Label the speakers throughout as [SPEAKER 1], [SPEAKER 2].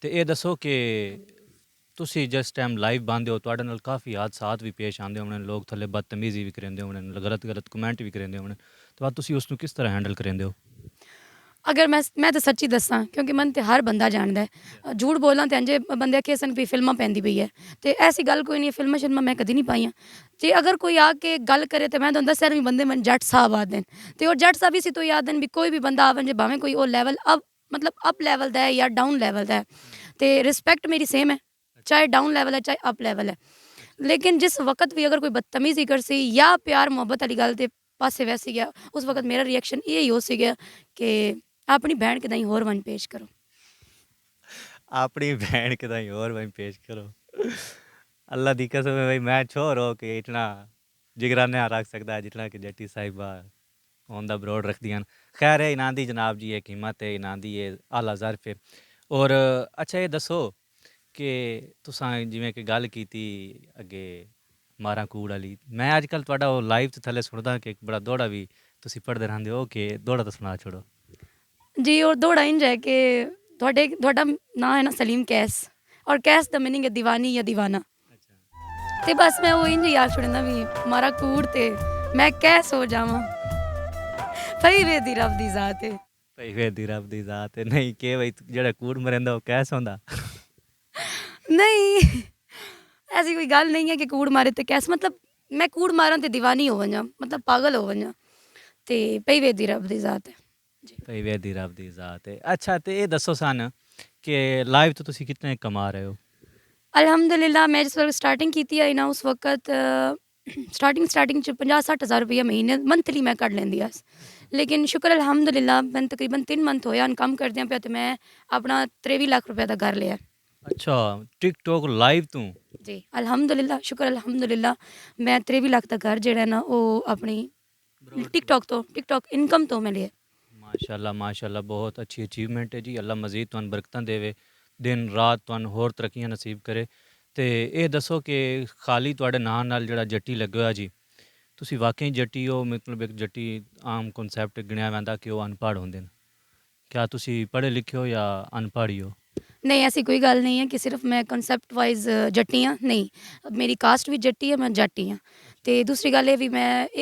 [SPEAKER 1] ਤੇ ਇਹ ਦੱਸੋ ਕਿ ਤੁਸੀਂ ਜਿਸ ਟਾਈਮ ਲਾਈਵ ਪਾਉਂਦੇ ਹੋ ਤੁਹਾਡੇ ਨਾਲ ਕਾਫੀ ਹਾਦਸਾਤ ਵੀ ਪੇਸ਼ ਆਉਂਦੇ ਹੋਣੇ ਨੇ, ਲੋਕ ਥੱਲੇ ਬਦਤਮੀਜ਼ੀ ਵੀ ਕਰਿੰਦੇ ਹੋਣੇ ਨੇ, ਗਲਤ ਗਲਤ ਕਮੈਂਟ ਵੀ ਕਰਿੰਦੇ ਹੋਣੇ, ਤਾਂ ਤੁਸੀਂ ਉਸ ਨੂੰ ਕਿਸ ਤਰ੍ਹਾਂ ਹੈਂਡਲ ਕਰਿੰਦੇ ਹੋ?
[SPEAKER 2] अगर मैं तो सच्ची दसा क्योंकि मन तो हर बंदा जानता है झूठ बोलना तो इंजे बंदे आखे सन भी फिल्मां पैंदी पई है तो ऐसी गल कोई नहीं, फिल्मां शिल्मां मैं कदी नहीं पाइयां। तो अगर कोई आके गल करे तो मैं तो दस भी बंदे मैं जट साहब आखते हैं तो और जट साहब इसी तो याद हैं भी कोई भी बंदा आवन जो भावें कोई वो लैवल अप मतलब अप लैवल का है या डाउन लैवल का है तो रिस्पैक्ट मेरी सेम है, चाहे डाउन लैवल है चाहे अप लैवल है। लेकिन जिस वक्त भी अगर कोई बदतमीजी कर सी या प्यार मुहब्बत वाली गल ते पासे वैसी गया उस वक्त मेरा रिएक्शन यही हो सी गया कि अपनी बहन के दाई होर वन पेश करो।
[SPEAKER 1] अपनी बहन के दाई और वहीं पेश करो। अल्लाह दी कसम है भाई, मैं छोर हो कि इतना जिगरा नहीं रख सकता जितना कि जट्टी साहिबा ऑन द ब्रोड रख दियां। खैर है इनाम दी जनाब जी, एक हिम्मत है इनाम दी, ये आला ज़र्फ है। और अच्छा ये दसो कि तुसां जिवें कि गल कीती अगे मारा कूड़ वाली, मैं अजकल तुहाडा वो लाइव ते थल्ले सुनदा कि एक बड़ा दौड़ा भी तुसी पढ़दे रहिंदे हो, कि दौड़ा तो सुना छोड़ो।
[SPEAKER 2] जी और दौड़ा इंज है कि थोड़ा ना है ना सलीम कैस और कैस द मीनिंग है दीवानी या दीवाना। ते बस मैं वो इंज याद छुड़ना भी मारा कूड़ ते मैं कैस हो जावा पई वे दी रब दी जात है।
[SPEAKER 1] भाई वे दी रब दी जात है नहीं कि भाई जेड़ा कूड़ मरिंदा वो कैस होंदा?
[SPEAKER 2] नहीं ऐसी कोई गल नहीं है कि कूड़ मारे ते कैस, मतलब मैं कूड़ मारा ते दीवानी हो वंजा, मतलब पागल हो वंजा ते पई वे दी रब दी जात है जी।
[SPEAKER 1] भाई वे दी रब दी जात है। अच्छा तो ये दसो सन कि लाइव तो तुसी कितने कमा रहे हो?
[SPEAKER 2] अल्हम्दुलिल्लाह मैं जिस वक्त स्टार्टिंग की आई ना उस वक्त स्टार्टिंग च 50-60 हज़ार रुपया महीने मंथली मैं कट लेंदी आस। लेकिन शुक्र अल्हम्दुलिल्लाह मैं तकरीबन 3 मंथ होया काम करदियां पे तो मैं अपना 23 लाख रुपया का घर लिया।
[SPEAKER 1] अच्छा टिकटॉक लाइव तू?
[SPEAKER 2] जी अल्हम्दुलिल्लाह शुक्र अल्हम्दुलिल्लाह मैं 23 लाख का घर जेड़ा ना वो अपनी टिकटॉक इनकम तो मैं लिया।
[SPEAKER 1] माशाल्लाह माशाल्लाह, बहुत अच्छी अचीवमेंट है जी। अल्लाह मजीद तुहानू बरकतां देवे, दिन रात तुहानू होर तरक्कियां नसीब करे। तो ये दसो कि खाली तुहाडे नाम नाल जेड़ा जट्टी लग्गे होया जी, तुसी वाकई जट्टी हो? मतलब एक जट्टी आम कॉन्सैप्ट गिणिया वैंदा कि वो अनपढ़ होंदे न, क्या तुसी पढ़े लिखे हो या अनपढ़ ही हो?
[SPEAKER 2] नहीं ऐसी कोई गल नहीं है कि सिर्फ मैं कंसैप्ट वाइज जट्टी हाँ, नहीं मेरी कास्ट भी जट्टी है, मैं जट्टी हाँ। तो दूसरी गल ये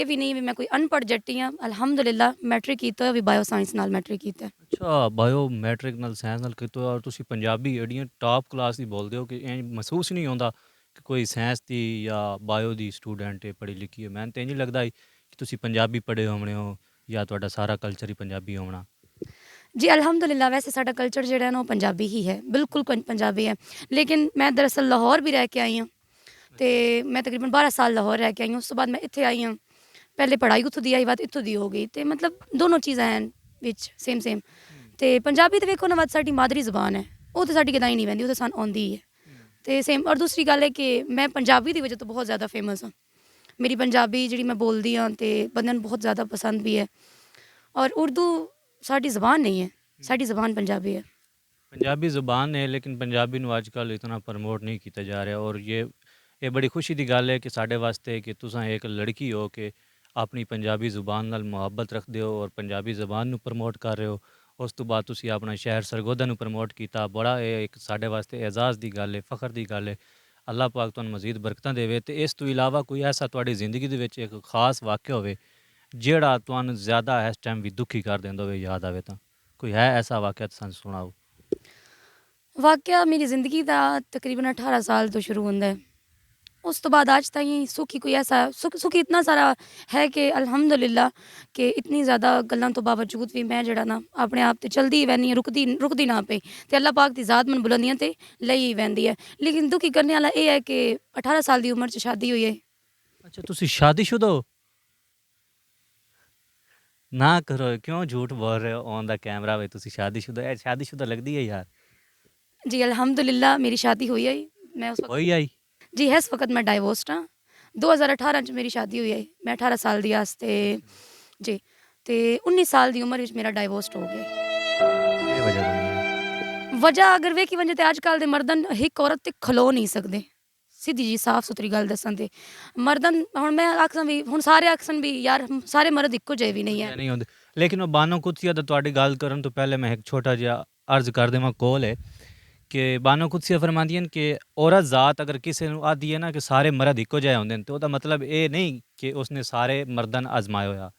[SPEAKER 2] भी नहीं भी मैं कोई अनपढ़ जट्टी हाँ। अल्हम्दुलिल्लाह मैट्रिक किया भी बायो साइंस नाल मैट्रिक किया।
[SPEAKER 1] अच्छा बायो मैट्रिक नाल साइंस नाल कीते हो, और तुसी पंजाबी एडियां टॉप क्लास दी बोलदे हो कि महसूस ही नहीं होंदा कि कोई साइंस दी या बायो दी स्टूडेंट है पढ़ी लिखी है? मैंने तो इंज लगदा कि तुसी पंजाबी पढ़े होने हो या तुहाडा सारा कल्चर ही पंजाबी होना।
[SPEAKER 2] जी अल्हम्दुलिल्लाह वैसे साडा कल्चर जो है ना वो पंजाबी ही है, बिल्कुल पंजाबी है। लेकिन मैं दरअसल लाहौर भी रह के आई हूँ, तो मैं तकरीबन 12 साल लाहौर रह के आई हूँ। उस तो बाद मैं इत्थे आई हूँ, पहले पढ़ाई उत्थों दी आई बात इत्थों दी हो गई, तो मतलब दोनों चीज़ां हैं विच सेम। तो पंजाबी तो वेखो ना बात साडी मादरी जबान है, वो तो साडी कदाई नहीं वैंदी, वो तो सानूं आउंदी है तो सेम। और दूसरी गल है कि मैं पंजाबी की वजह तो बहुत ज़्यादा फेमस हाँ। मेरी पंजाबी जी मैं बोलती हाँ तो बंदे बहुत ज़्यादा पसंद भी है। और उर्दू साडी जबान नहीं है, साडी जबान पंजाबी है।
[SPEAKER 1] पंजाबी ज़ुबान है लेकिन पंजाबी नूं अजकल इतना प्रमोट नहीं किया जा रहा, और ये बड़ी खुशी की गल है कि साढ़े वास्ते कि तुसां एक लड़की हो कि अपनी पंजाबी ज़ुबान नाल मुहब्बत रखते हो और पंजाबी ज़ुबान नूं प्रमोट कर रहे हो। उस तो बाद तुसी अपना शहर सरगोधा नूं प्रमोट किया, बड़ा ये एक साढ़े वास्ते एजाज़ की गल है, फ़ख्र की गल है। अल्लाह पाक तुहानूं मजीद बरकतां देवे। तो इस तो इलावा कोई ऐसा तुहाडी ज़िंदगी दे विच एक खास वाक़या होवे जेड़ा तुहानूं ज़्यादा इस टाइम भी दुखी कर देंदा होवे, याद आवे तां कोई है ऐसा वाक़या तो सानूं सुणाओ।
[SPEAKER 2] वाकया मेरी ज़िंदगी का तकरीबन 18 साल तो शुरू होंदा है, उस तो बाद आज ताईं सुख ही कोई ऐसा सुख इतना सारा है कि अल्हम्दुलिल्लाह कि इतनी ज़्यादा गल्लां तो बावजूद भी मैं जड़ा ना अपने आप ते चलदी ही वैनी रुकदी ना पे ते अल्लाह पाक दी ज़ात मन बुलंदियां ते लई ही वैंदी है। लेकिन दुखी करने वाला ये है कि 18 साल की उम्र च शादी हुई है।
[SPEAKER 1] अच्छा तुसी शादीशुदा हो? ना करो, क्यों झूठ बोल रहे हो ऑन द कैमरा? भाई तुसी शादीशुदा है, शादीशुदा लगदी है यार।
[SPEAKER 2] जी अल्हम्दुलिल्लाह मेरी शादी हुई है। मैं उस वक्त
[SPEAKER 1] होई आई?
[SPEAKER 2] जी है इस वक्त मैं डाइवोर्स्ड हाँ। 2018 च मेरी शादी हुई है, मैं 18 साल दी आस्ते जी ते 19 साल की उम्र में मेरा डाइवोर्स हो गया।
[SPEAKER 1] केह् वजह बनी है?
[SPEAKER 2] वजह अगर वेखी वंजे ते अजकल दे मर्दन एक औरत ते खलो नहीं सकते, सीधी जी साफ सुथरी गल दसां ते मर्दन हुण मैं आखसां भी हुण सारे आखसन भी यार सारे मर्द इक्को जेहे भी नहीं है।
[SPEAKER 1] नहीं होंदे, लेकिन वो बानो कुतिया तो तुहाडी गल करन तो पहले मैं एक छोटा जिहा अर्ज कर देवां कॉल है कि बानो कुदसिया फरमांदियां कि औरत ज़ात अगर किसी ਨੂੰ ਆਦੀ ਹੈ ਨਾ ਕਿ ਸਾਰੇ ਮਰਦ ਇੱਕੋ ਜਿਹੇ ਹੁੰਦੇ ਨੇ ਤੇ ਉਹਦਾ ਮਤਲਬ ਇਹ ਨਹੀਂ ਕਿ ਉਸਨੇ ਸਾਰੇ ਮਰਦਾਂ ਨੂੰ ਆਜ਼ਮਾਇਆ ਹੋਇਆ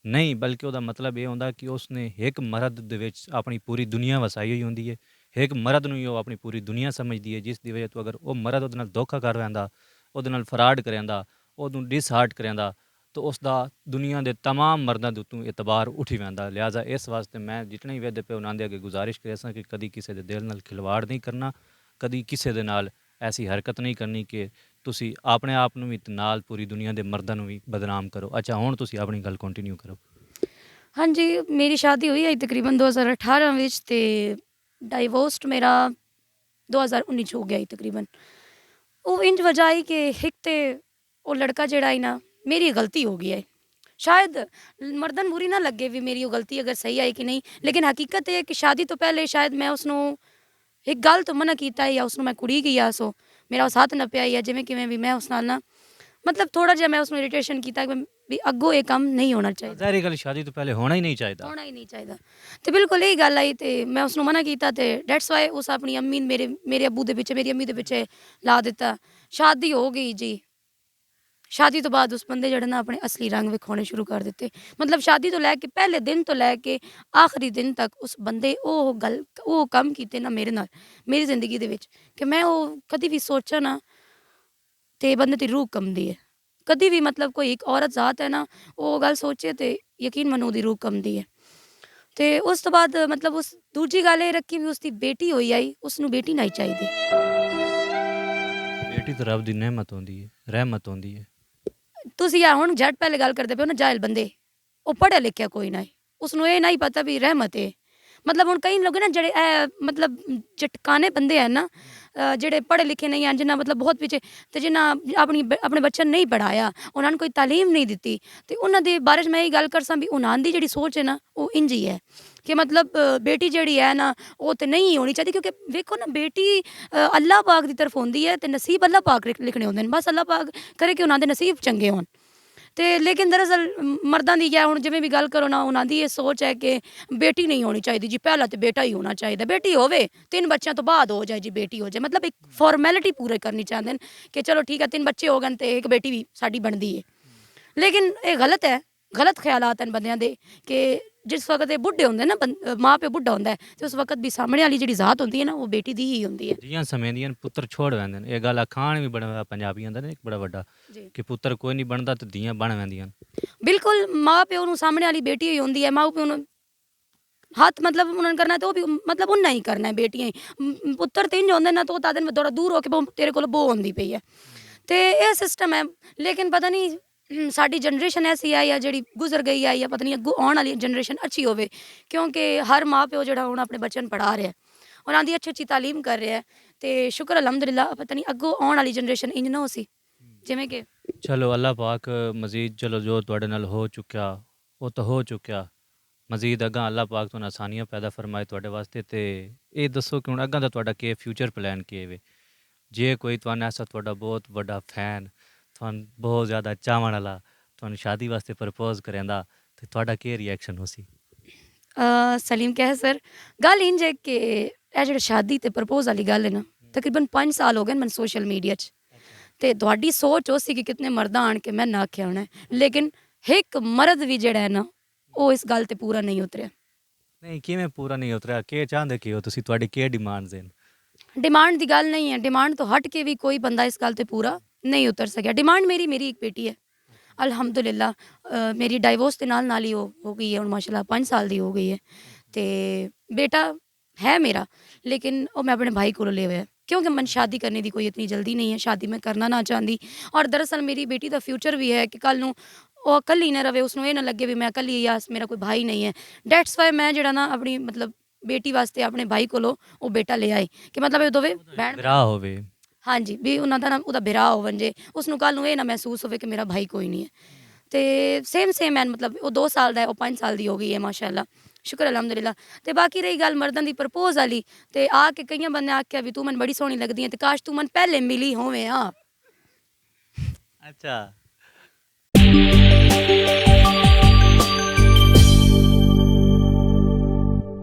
[SPEAKER 1] ਨਹੀਂ ਬਲਕਿ ਉਹਦਾ ਮਤਲਬ ਇਹ ਹੁੰਦਾ ਕਿ ਉਸਨੇ ਇੱਕ ਮਰਦ ਦੇ ਵਿੱਚ ਆਪਣੀ ਪੂਰੀ ਦੁਨੀਆ ਵਸਾਈ ਹੋਈ ਹੁੰਦੀ ਹੈ ਇੱਕ ਮਰਦ ਨੂੰ ਹੀ ਉਹ ਆਪਣੀ ਪੂਰੀ ਦੁਨੀਆ ਸਮਝਦੀ ਹੈ ਜਿਸ ਦੀ ਵਜ੍ਹਾ ਤੋਂ ਅਗਰ ਉਹ ਮਰਦ ਉਹਦੇ ਨਾਲ ਧੋਖਾ ਕਰ ਰਹਿੰਦਾ ਉਹਦੇ ਨਾਲ ਫਰਾਡ ਕਰਿਆਂਦਾ ਉਹਨੂੰ ਡਿਸਹਾਰਟ ਕਰਿਆਂਦਾ ਤਾਂ ਉਸ ਦਾ ਦੁਨੀਆ ਦੇ तमाम ਮਰਦਾਂ ਦੇ ਉੱਤੋਂ ਇਤਬਾਰ ਉੱਠੀ ਵੈਂਦਾ ਲਿਹਾਜ਼ਾ ਇਸ ਵਾਸਤੇ ਮੈਂ ਜਿਤਨੇ ਵੀ ਵੇਦੇ ਪਏ ਉਹਨਾਂ ਦੇ ਅੱਗੇ ਗੁਜ਼ਾਰਿਸ਼ ਕਰਿਆ ਸਾਂ ਕਿ ਕਦੀ ਕਿਸੇ ਦੇ ਦਿਲ ਨਾਲ ਖਿਲਵਾੜ ਨਹੀਂ ਕਰਨਾ ਕਦੀ ਕਿਸੇ ਦੇ ਨਾਲ ਐਸੀ ਹਰਕਤ ਨਹੀਂ ਕਰਨੀ ਕਿ ਤੁਸੀਂ ਆਪਣੇ ਆਪ ਨੂੰ ਵੀ ਤੇ ਨਾਲ ਪੂਰੀ ਦੁਨੀਆ ਦੇ ਮਰਦਾਂ ਨੂੰ ਵੀ ਬਦਨਾਮ ਕਰੋ ਅੱਛਾ ਹੁਣ ਤੁਸੀਂ ਆਪਣੀ ਗੱਲ ਕੰਟੀਨਿਊ ਕਰੋ
[SPEAKER 2] ਹਾਂਜੀ ਮੇਰੀ ਸ਼ਾਦੀ ਹੋਈ ਹੈ ਤਕਰੀਬਨ 2018 ਵਿੱਚ ਤੇ ਡਾਈਵੋਰਸਡ ਮੇਰਾ 2019 ਚ ਹੋ ਗਿਆ ਸੀ ਤਕਰੀਬਨ ਉਹ ਇੰਜ ਵਜ੍ਹਾ ਹੈ ਕਿ ਇੱਕ ਤੇ ਉਹ ਲੜਕਾ ਜਿਹੜਾ ਹੈ ਨਾ ਮੇਰੀ ਗਲਤੀ ਹੋ ਗਈ ਹੈ शायद मर्दन बुरी ना लगे भी मेरी वो गलती अगर सही आई कि नहीं लेकिन हकीकत है कि शादी तो पहले शायद मैं उसनों एक गल तो मना किया है या उसनों मैं कुड़ी गई आ सो मेरा वो साथ नप्या या जिमें कि भी मैं उस नाल ना मतलब थोड़ा जिहा मैं उसमें इरिटेशन किया कि भी अगों ये काम नहीं होना चाहिए
[SPEAKER 1] ਜ਼ਾਹਿਰ ਗੱਲ ਸ਼ਾਦੀ ਤੋਂ ਪਹਿਲੇ ਹੋਣਾ ਹੀ ਨਹੀਂ ਚਾਹੀਦਾ
[SPEAKER 2] होना ही नहीं चाहिए तो बिल्कुल यही गल आई तो मैं उसनों मना किया तो डैट्स वाई उस अपनी अम्मी मेरे अबू के पिछे मेरी अम्मी के पिछे ला दिता शादी हो गई जी शादी तो बाद उस बंदे जड़े ना अपने असली रंग विखाने शुरू कर दिते मतलब शादी तो लैके पहले दिन तो लैके आखिरी दिन तक उस बंदे वो कम किए ना मेरे नाल मेरी जिंदगी दे विच कि मैं वो कभी भी सोचा ना तो बंदे की रूह कंबदी है कभी भी मतलब कोई एक औरत जात है ना वो गल सोचे तो यकीन मनो दी रूह कंबदी है तो उस तो बाद मतलब उस दूजी गल ये रखी भी उसकी बेटी होई आई उसनू बेटी नहीं चाहिए
[SPEAKER 1] ਬੇਟੀ ਤਾਂ ਰੱਬ ਦੀ ਨਿਹਮਤ ਹੁੰਦੀ ਹੈ ਰਹਿਮਤ ਹੁੰਦੀ ਹੈ
[SPEAKER 2] ਤੁਸੀਂ ਆ ਹੁਣ ਜੱਟ ਪਹਿਲੇ ਗੱਲ ਕਰਦੇ ਪਏ ਹੋ ਨਾ ਜਾਇਲ ਬੰਦੇ ਉਹ ਪੜ੍ਹਿਆ ਲਿਖਿਆ ਕੋਈ ਨਾ ਹੈ ਉਸਨੂੰ ਇਹ ਨਹੀਂ ਪਤਾ ਵੀ ਰਹਿਮਤ ਹੈ मतलब ਹੁਣ ਕਈ ਲੋਕ ਨਾ ਜਿਹੜੇ मतलब ਚਟਕਾਨੇ ਬੰਦੇ ਹੈ ਨਾ ਜਿਹੜੇ ਪੜ੍ਹੇ ਲਿਖੇ ਨਹੀਂ ਹਨ ਜਿਨ੍ਹਾਂ मतलब ਬਹੁਤ ਪਿੱਛੇ ਤੇ ਜਿਨ੍ਹਾਂ ਆਪਣੇ ਬੱਚਿਆਂ ਨੂੰ ਨਹੀਂ ਪੜ੍ਹਾਇਆ ਉਹਨਾਂ ਨੂੰ ਕੋਈ ਤਾਲੀਮ ਨਹੀਂ ਦਿੱਤੀ ਤੇ ਉਹਨਾਂ ਦੇ ਬਾਰੇ 'ਚ ਮੈਂ ਇਹ ਗੱਲ ਕਰਸਾਂ ਵੀ ਉਹਨਾਂ ਦੀ ਜਿਹੜੀ ਸੋਚ ਹੈ ਨਾ ਉਹ ਇੰਝ ਹੀ ਹੈ ਕਿ मतलब बेटी ਜਿਹੜੀ ਹੈ ਨਾ ਉਹ ਤੇ ਨਹੀਂ ਹੋਣੀ ਚਾਹੀਦੀ ਕਿਉਂਕਿ ਵੇਖੋ ਨਾ ਬੇਟੀ ਅੱਲਾਹ ਪਾਕ ਦੀ ਤਰਫ ਹੁੰਦੀ ਹੈ ਤੇ ਨਸੀਬ ਅੱਲਾਹ ਪਾਕ ਲਿਖਣੇ ਹੁੰਦੇ ਨੇ ਬਸ ਅੱਲਾਹ ਪਾਕ ਕਰੇ ਕਿ ਉਹਨਾਂ ਦੇ ਨਸੀਬ ਚੰਗੇ ਹੋਣ ਤੇ ਲੇਕਿਨ ਦਰਅਸਲ ਮਰਦਾਂ ਦੀ ਗਿਆ ਹੁਣ ਜਿਵੇਂ ਵੀ ਗੱਲ ਕਰੋ ਨਾ ਉਹਨਾਂ ਦੀ ਇਹ ਸੋਚ ਹੈ ਕਿ ਬੇਟੀ ਨਹੀਂ ਹੋਣੀ ਚਾਹੀਦੀ ਜੀ ਪਹਿਲਾਂ ਤੇ ਬੇਟਾ ਹੀ ਹੋਣਾ ਚਾਹੀਦਾ ਬੇਟੀ ਹੋਵੇ 3 ਬੱਚਿਆਂ ਤੋਂ ਬਾਅਦ ਹੋ ਜਾਏ ਜੀ ਬੇਟੀ ਹੋ ਜਾਏ मतलब ਇੱਕ ਫਾਰਮੈਲਿਟੀ ਪੂਰੇ ਕਰਨੀ ਚਾਹੁੰਦੇ ਨੇ ਕਿ ਚਲੋ ਠੀਕ ਹੈ 3 ਬੱਚੇ ਹੋ ਗਏ ਤੇ ਇੱਕ ਬੇਟੀ ਵੀ ਸਾਡੀ ਬਣਦੀ ਹੈ ਲੇਕਿਨ ਇਹ ਗਲਤ ਹੈ ਗਲਤ ਖਿਆਲਾਤ ਹਨ ਬੰਦਿਆਂ ਦੇ ਕਿ ਜਿਸ ਵਕਤ ਇਹ ਬੁੱਢੇ ਹੁੰਦੇ ਨਾ ਮਾਂ ਪਿਓ ਬੁੱਢਾ ਹੁੰਦਾ ਤੇ ਉਸ ਵਕਤ ਵੀ ਸਾਹਮਣੇ ਵਾਲੀ ਜਿਹੜੀ ਜ਼ਾਤ ਹੁੰਦੀ ਹੈ ਨਾ ਉਹ ਬੇਟੀ ਦੀ ਹੀ ਹੁੰਦੀ ਹੈ
[SPEAKER 1] ਜੀਆਂ ਸਮੇਂ ਦੀਆਂ ਪੁੱਤਰ ਛੋੜ ਵੈਂਦੇ ਨੇ ਇਹ ਗੱਲ ਅਖਾਣ ਵੀ ਬੜਾ ਪੰਜਾਬੀਆਂ ਦਾ ਨੇ ਇੱਕ ਬੜਾ ਵੱਡਾ ਕਿ ਪੁੱਤਰ ਕੋਈ ਨਹੀਂ ਬਣਦਾ ਤੇ ਧੀਆਂ ਬਣ ਵੈਂਦੀਆਂ
[SPEAKER 2] ਬਿਲਕੁਲ ਮਾਂ ਪਿਓ ਨੂੰ ਸਾਹਮਣੇ ਵਾਲੀ ਬੇਟੀ ਹੀ ਹੁੰਦੀ ਹੈ ਮਾਂ ਪਿਓ ਨੂੰ ਹੱਥ मतलब उन्होंने करना तो वो भी मतलब उन्ना ही करना है बेटियां ही पुत्र तीन जो होंगे ना तो तादन में थोड़ा दूर होके तेरे को बो होंदी पई है तो ये सिस्टम है लेकिन पता नहीं साडी जनरेशन ऐसी है या जी गुजर गई है या पता नहीं अगू आने वाली जनरेशन अच्छी होवे क्योंकि हर माँ प्यो जो हूँ अपने बच्चों पढ़ा रहा है उन्हों की अच्छी अच्छी तालीम कर रहा है तो शुक्र अलहमदुलिल्ला पता नहीं अगू आने वाली जनरेशन इंज ना हो सी जिमें कि
[SPEAKER 1] ਚਲੋ ਅੱਲਾਹ ਪਾਕ ਮਜ਼ੀਦ ਚਲੋ ਜੋ ਤੁਹਾਡੇ ਨਾਲ ਹੋ ਚੁੱਕਿਆ ਉਹ ਤਾਂ ਹੋ ਚੁੱਕਿਆ ਮਜ਼ੀਦ ਅੱਗਾ ਅੱਲਾਹ ਪਾਕ ਤੁਹਾਨੂੰ ਆਸਾਨੀਆਂ ਪੈਦਾ ਫਰਮਾਏ ਤੁਹਾਡੇ ਵਾਸਤੇ ਤੇ ਇਹ ਦੱਸੋ ਕਿ ਹੁਣ ਅੱਗਾ ਦਾ ਤੁਹਾਡਾ ਕੀ ਫਿਊਚਰ ਪਲਾਨ ਕੀ ਹੈ ਜੇ ਕੋਈ ਤੁਹਾਨੂੰ ਐਸਾ ਤੁਹਾਡਾ ਬਹੁਤ ਵੱਡਾ ਫੈਨ ਤੁਹਾਨੂੰ ਬਹੁਤ ਜ਼ਿਆਦਾ ਚਾਹਣ ਵਾਲਾ ਤੁਹਾਨੂੰ ਸ਼ਾਦੀ ਵਾਸਤੇ ਪ੍ਰਪੋਜ਼ ਕਰਿੰਦਾ ਤੇ ਤੁਹਾਡਾ ਕੀ ਰਿਐਕਸ਼ਨ ਹੋ ਸੀ
[SPEAKER 2] सलीम क्या है सर गल इंज है कि जो शादी ते प्रपोज वाली गल है ना तकरीबन 5 साल हो गए मैंने सोशल मीडिया ते तुहाडी सोच हो सी कि कितने मर्द आन के मैं ना आख्या होना है लेकिन एक मर्द भी जिहड़ा है ना वो इस गल ते पूरा नहीं उतरिया
[SPEAKER 1] ਨਹੀਂ ਕਿਵੇਂ ਪੂਰਾ ਨਹੀਂ ਉਤਰਿਆ ਕੀ ਚਾਹੁੰਦੇ ਕੀ ਹੋ ਤੁਸੀਂ ਤੁਹਾਡੀ ਕੀ ਡਿਮਾਂਡਸ ਹਨ
[SPEAKER 2] डिमांड की गल नहीं है डिमांड तो हट के भी कोई बंदा इस गल ते पूरा नहीं उतर सकिया डिमांड मेरी एक बेटी है अल्हम्दुलिल्लाह मेरी डाइवोर्स के नाल ही हो गई है और माशाल्लाह 5 साल की हो गई है तो बेटा है मेरा लेकिन वो मैं अपने भाई को ले हुआ क्योंकि मन शादी करने की कोई इतनी जल्दी नहीं है शादी मैं करना ना चाहती और दरअसल मेरी बेटी का फ्यूचर भी है कि कल वो अकल ही ना रहे उसनों ये ना लगे भी मैं अकल ही या मेरा कोई भाई नहीं है डैट्स वाई मैं जरा ना अपनी मतलब बेटी वास्ते अपने भाई को वो बेटा ले आए कि मतलब ये दोवे भैन
[SPEAKER 1] ਵਿਰਾਹ ਹੋਵੇ
[SPEAKER 2] हाँ जी भी उन्होंने ना ਉਹਦਾ ਬਿਰਾ ਹੋਵਨ ਜੇ ਉਸਨੂੰ ਕੱਲ ਨੂੰ ਇਹ ਨਾ ਮਹਿਸੂਸ ਹੋਵੇ ਕਿ ਮੇਰਾ ਭਾਈ ਕੋਈ ਨਹੀਂ ਹੈ ਤੇ ਸੇਮ ਐਨ ਮਤਲਬ ਉਹ 2 ਸਾਲ ਦਾ ਹੈ ਉਹ 5 ਸਾਲ ਦੀ ਹੋ ਗਈ ਹੈ ਮਾਸ਼ਾਅੱਲਾ ਸ਼ੁਕਰ ਅਲਹਮਦੁਲਿल्लाह ਤੇ ਬਾਕੀ ਰਹੀ ਗੱਲ ਮਰਦਾਂ ਦੀ ਪ੍ਰਪੋਜ਼ ਵਾਲੀ ਤੇ ਆ ਕੇ ਕਈਆਂ ਬੰਦੇ ਆਖਿਆ ਵੀ ਤੂੰ ਮੈਨੂੰ ਬੜੀ ਸੋਹਣੀ ਲੱਗਦੀ ਹੈ ਤੇ ਕਾਸ਼ ਤੂੰ ਮੈਨੂੰ ਪਹਿਲੇ ਮਿਲੀ ਹੋਵੇਂ ਆ
[SPEAKER 1] ਅੱਛਾ